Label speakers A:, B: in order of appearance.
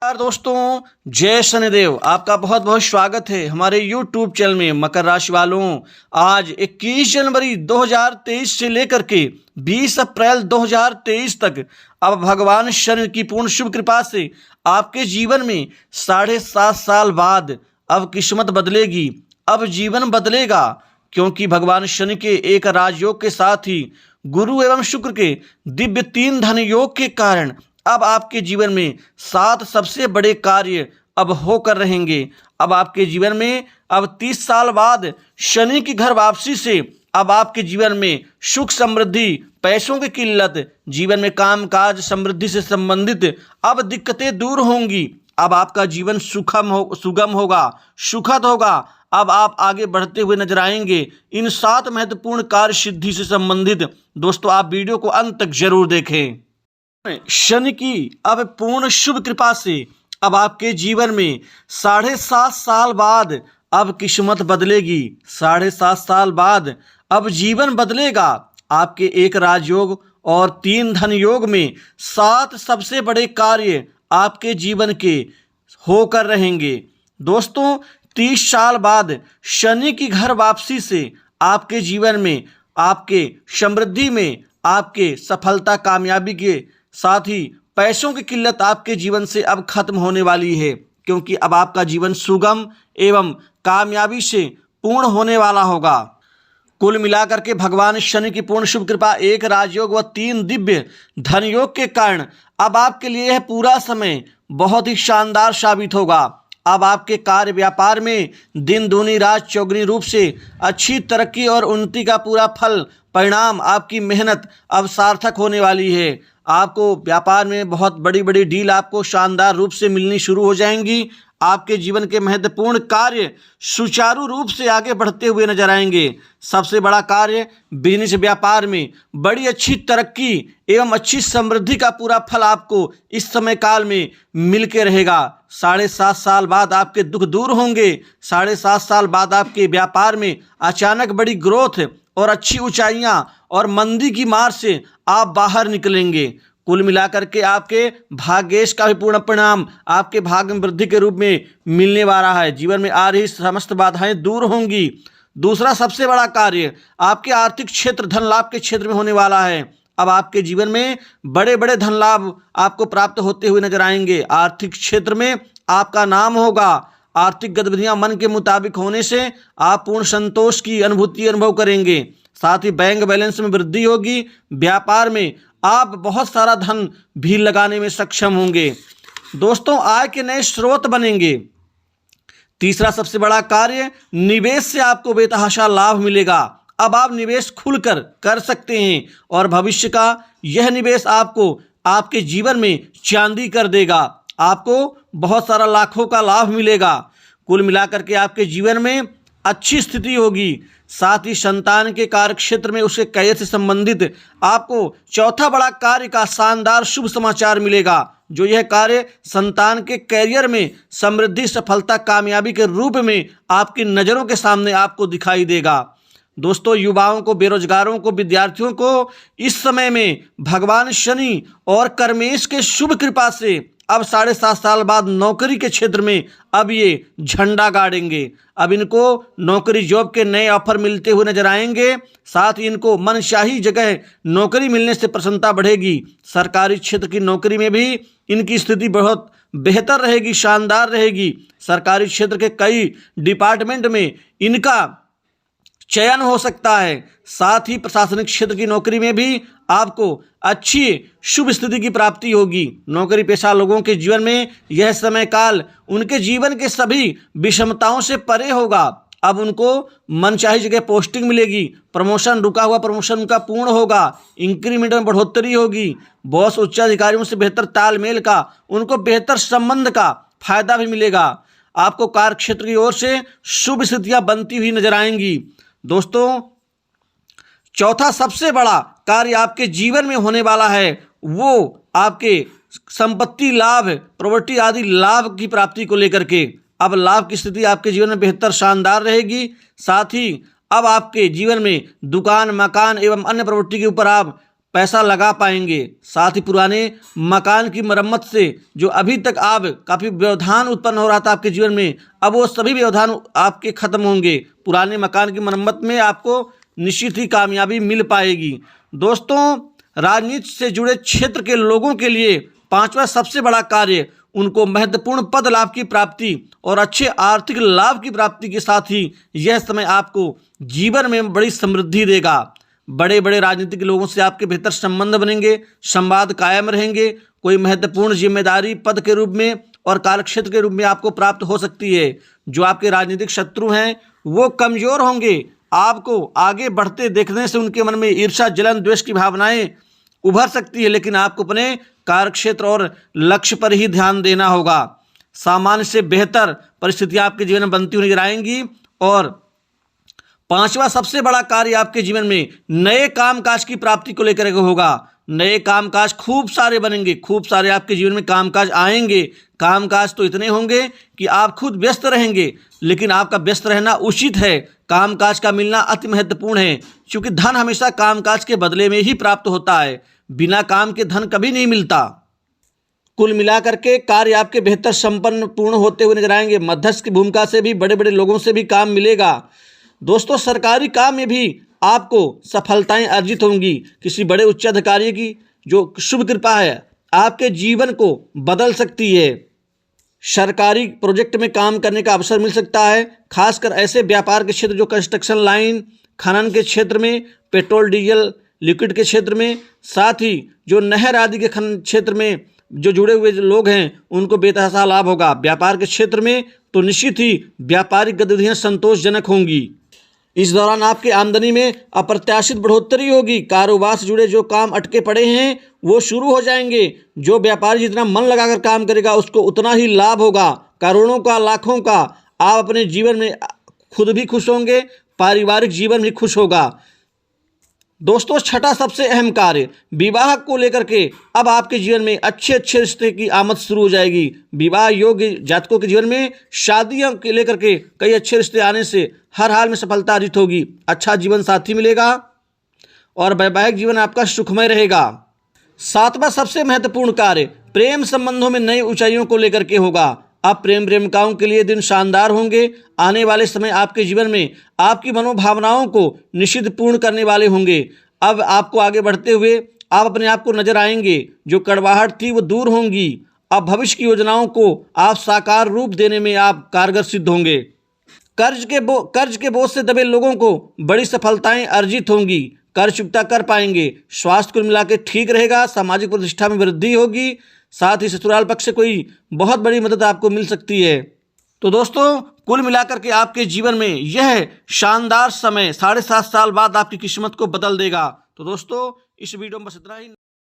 A: नमस्कार दोस्तों, जय शनिदेव। आपका बहुत बहुत स्वागत है हमारे YouTube चैनल में। मकर राशि वालों, आज 21 जनवरी 2023 से लेकर के 20 अप्रैल 2023 तक अब भगवान शनि की पूर्ण शुभ कृपा से आपके जीवन में 7.5 साल बाद अब किस्मत बदलेगी, अब जीवन बदलेगा। क्योंकि भगवान शनि के एक राजयोग के साथ ही गुरु एवं शुक्र के दिव्य 3 धन योग के कारण अब आपके जीवन में 7 सबसे बड़े कार्य अब होकर रहेंगे। अब आपके जीवन में अब 30 साल बाद शनि की घर वापसी से अब आपके जीवन में सुख समृद्धि, पैसों की किल्लत, जीवन में काम काज समृद्धि से संबंधित अब दिक्कतें दूर होंगी। अब आपका जीवन सुगम होगा, सुखद होगा। अब आप आगे बढ़ते हुए नजर आएंगे। इन 7 महत्वपूर्ण कार्य सिद्धि से संबंधित दोस्तों आप वीडियो को अंत तक जरूर देखें। शनि की अब पूर्ण शुभ कृपा से अब आपके जीवन में 7.5 साल बाद अब किस्मत बदलेगी। 7.5 साल बाद अब जीवन बदलेगा। आपके एक राजयोग और 3 धन योग में 7 सबसे बड़े कार्य आपके जीवन के होकर रहेंगे। दोस्तों 30 साल बाद शनि की घर वापसी से आपके जीवन में, आपके समृद्धि में, आपके सफलता कामयाबी के साथ ही पैसों की किल्लत आपके जीवन से अब खत्म होने वाली है। क्योंकि अब आपका जीवन सुगम एवं कामयाबी से पूर्ण होने वाला होगा। कुल मिलाकर के भगवान शनि की पूर्ण शुभ कृपा, एक राजयोग व 3 दिव्य धन योग के कारण अब आपके लिए यह पूरा समय बहुत ही शानदार साबित होगा। अब आपके कार्य व्यापार में दिन दूनी रात चौगुनी रूप से अच्छी तरक्की और उन्नति का पूरा फल परिणाम आपकी मेहनत अब सार्थक होने वाली है। आपको व्यापार में बहुत बड़ी बड़ी डील आपको शानदार रूप से मिलनी शुरू हो जाएंगी। आपके जीवन के महत्वपूर्ण कार्य सुचारू रूप से आगे बढ़ते हुए नजर आएंगे। सबसे बड़ा कार्य बिजनेस व्यापार में बड़ी अच्छी तरक्की एवं अच्छी समृद्धि का पूरा फल आपको इस समय काल में मिल के रहेगा। 7.5 साल बाद आपके दुख दूर होंगे। 7.5 साल बाद आपके व्यापार में अचानक बड़ी ग्रोथ और अच्छी ऊंचाइयां और मंदी की मार से आप बाहर निकलेंगे। कुल मिलाकर के आपके भाग्येश का भी पूर्ण परिणाम आपके भाग्य में वृद्धि के रूप में मिलने वाला है। जीवन में आ रही समस्त बाधाएं दूर होंगी। दूसरा सबसे बड़ा कार्य आपके आर्थिक क्षेत्र धन लाभ के क्षेत्र में होने वाला है। अब आपके जीवन में बड़े बड़े धन लाभ आपको प्राप्त होते हुए नजर आएंगे। आर्थिक क्षेत्र में आपका नाम होगा। आर्थिक गतिविधियां मन के मुताबिक होने से आप पूर्ण संतोष की अनुभूति अनुभव करेंगे। साथ ही बैंक बैलेंस में वृद्धि होगी। व्यापार में आप बहुत सारा धन भी लगाने में सक्षम होंगे। दोस्तों आय के नए स्रोत बनेंगे। तीसरा सबसे बड़ा कार्य निवेश से आपको बेतहाशा लाभ मिलेगा। अब आप निवेश खुलकर कर सकते हैं और भविष्य का यह निवेश आपको आपके जीवन में चांदी कर देगा। आपको बहुत सारा लाखों का लाभ मिलेगा। कुल मिलाकर के आपके जीवन में अच्छी स्थिति होगी। साथ ही संतान के कार्य क्षेत्र में उसके करियर से संबंधित आपको चौथा बड़ा कार्य का शानदार शुभ समाचार मिलेगा। जो यह कार्य संतान के करियर में समृद्धि, सफलता, कामयाबी के रूप में आपकी नज़रों के सामने आपको दिखाई देगा। दोस्तों युवाओं को, बेरोजगारों को, विद्यार्थियों को इस समय में भगवान शनि और कर्मेश के शुभ कृपा से अब 7.5 साल बाद नौकरी के क्षेत्र में अब ये झंडा गाड़ेंगे। अब इनको नौकरी जॉब के नए ऑफर मिलते हुए नजर आएंगे। साथ ही इनको मनचाही जगह नौकरी मिलने से प्रसन्नता बढ़ेगी। सरकारी क्षेत्र की नौकरी में भी इनकी स्थिति बहुत बेहतर रहेगी, शानदार रहेगी। सरकारी क्षेत्र के कई डिपार्टमेंट में इनका चयन हो सकता है। साथ ही प्रशासनिक क्षेत्र की नौकरी में भी आपको अच्छी शुभ स्थिति की प्राप्ति होगी। नौकरी पेशा लोगों के जीवन में यह समय काल उनके जीवन के सभी विषमताओं से परे होगा। अब उनको मनचाही जगह पोस्टिंग मिलेगी। प्रमोशन, रुका हुआ प्रमोशन उनका पूर्ण होगा। इंक्रीमेंट में बढ़ोतरी होगी। बॉस, उच्च अधिकारियों से बेहतर तालमेल का, उनको बेहतर संबंध का फायदा भी मिलेगा। आपको कार्य क्षेत्र की ओर से शुभ स्थितियां बनती हुई नजर आएंगी। दोस्तों चौथा सबसे बड़ा कार्य आपके जीवन में होने वाला है वो आपके संपत्ति लाभ, प्रॉपर्टी आदि लाभ की प्राप्ति को लेकर के। अब लाभ की स्थिति आपके जीवन में बेहतर, शानदार रहेगी। साथ ही अब आपके जीवन में दुकान, मकान एवं अन्य प्रॉपर्टी के ऊपर आप पैसा लगा पाएंगे। साथ ही पुराने मकान की मरम्मत से जो अभी तक आप काफ़ी व्यवधान उत्पन्न हो रहा था आपके जीवन में, अब वो सभी व्यवधान आपके खत्म होंगे। पुराने मकान की मरम्मत में आपको निश्चित ही कामयाबी मिल पाएगी। दोस्तों, राजनीति से जुड़े क्षेत्र के लोगों के लिए पांचवा सबसे बड़ा कार्य उनको महत्वपूर्ण पद लाभ की प्राप्ति और अच्छे आर्थिक लाभ की प्राप्ति के साथ ही यह समय आपको जीवन में बड़ी समृद्धि देगा। बड़े बड़े राजनीतिक लोगों से आपके बेहतर संबंध बनेंगे, संवाद कायम रहेंगे। कोई महत्वपूर्ण जिम्मेदारी पद के रूप में और कार्यक्षेत्र के रूप में आपको प्राप्त हो सकती है। जो आपके राजनीतिक शत्रु हैं वो कमजोर होंगे। आपको आगे बढ़ते देखने से उनके मन में ईर्ष्या, जलन, द्वेष की भावनाएं उभर सकती है, लेकिन आपको अपने कार्यक्षेत्र और लक्ष्य पर ही ध्यान देना होगा। सामान्य से बेहतर परिस्थितियां आपके जीवन में बनती हुई नजर आएंगी। और पांचवा सबसे बड़ा कार्य आपके जीवन में नए कामकाज की प्राप्ति को लेकर के होगा। नए कामकाज खूब सारे बनेंगे, खूब सारे आपके जीवन में कामकाज आएंगे। कामकाज तो इतने होंगे कि आप खुद व्यस्त रहेंगे, लेकिन आपका व्यस्त रहना उचित है। कामकाज का मिलना अति महत्वपूर्ण है, क्योंकि धन हमेशा कामकाज के बदले में ही प्राप्त होता है। बिना काम के धन कभी नहीं मिलता। कुल मिलाकर के कार्य आपके बेहतर संपन्न पूर्ण होते हुए नजर आएंगे। मध्यस्थ की भूमिका से भी बड़े बड़े लोगों से भी काम मिलेगा। दोस्तों, सरकारी काम में भी आपको सफलताएं अर्जित होंगी। किसी बड़े उच्च अधिकारी की जो शुभ कृपा है आपके जीवन को बदल सकती है। सरकारी प्रोजेक्ट में काम करने का अवसर मिल सकता है, खासकर ऐसे व्यापार के क्षेत्र जो कंस्ट्रक्शन लाइन, खनन के क्षेत्र में, पेट्रोल डीजल लिक्विड के क्षेत्र में, साथ ही जो नहर आदि के खनन क्षेत्र में जो जुड़े हुए जो लोग हैं उनको बेतहाशा लाभ होगा। व्यापार के क्षेत्र में तो निश्चित ही व्यापारिक गतिविधियां संतोषजनक होंगी। इस दौरान आपकी आमदनी में अप्रत्याशित बढ़ोतरी होगी। कारोबार से जुड़े जो काम अटके पड़े हैं वो शुरू हो जाएंगे। जो व्यापारी जितना मन लगाकर काम करेगा उसको उतना ही लाभ होगा। करोड़ों का, लाखों का। आप अपने जीवन में खुद भी खुश होंगे, पारिवारिक जीवन भी खुश होगा। दोस्तों, छठा सबसे अहम कार्य विवाह को लेकर के अब आपके जीवन में अच्छे अच्छे रिश्ते की आमद शुरू हो जाएगी। विवाह योग्य जातकों के जीवन में शादियों के लेकर के कई अच्छे रिश्ते आने से हर हाल में सफलता अर्जित होगी। अच्छा जीवन साथी मिलेगा और वैवाहिक जीवन आपका सुखमय रहेगा। सातवां सबसे महत्वपूर्ण कार्य प्रेम संबंधों में नई ऊंचाइयों को लेकर के होगा। अब प्रेम प्रेमिकाओं के लिए दिन शानदार होंगे। आने वाले समय आपके जीवन में आपकी मनोभावनाओं को निश्चित पूर्ण करने वाले होंगे। अब आपको आगे बढ़ते हुए आप अपने आप को नजर आएंगे। जो कड़वाहट थी वो दूर होंगी। अब भविष्य की योजनाओं को आप साकार रूप देने में आप कारगर सिद्ध होंगे। कर्ज के बोझ से दबे लोगों को बड़ी सफलताएं अर्जित होंगी। कर्ज चुकता कर पाएंगे। स्वास्थ्य कुल मिला के ठीक रहेगा। सामाजिक प्रतिष्ठा में वृद्धि होगी। साथ ही ससुराल पक्ष से कोई बहुत बड़ी मदद आपको मिल सकती है। तो दोस्तों, कुल मिलाकर के आपके जीवन में यह शानदार समय 7.5 साल बाद आपकी किस्मत को बदल देगा। तो दोस्तों, इस वीडियो में बस इतना ही।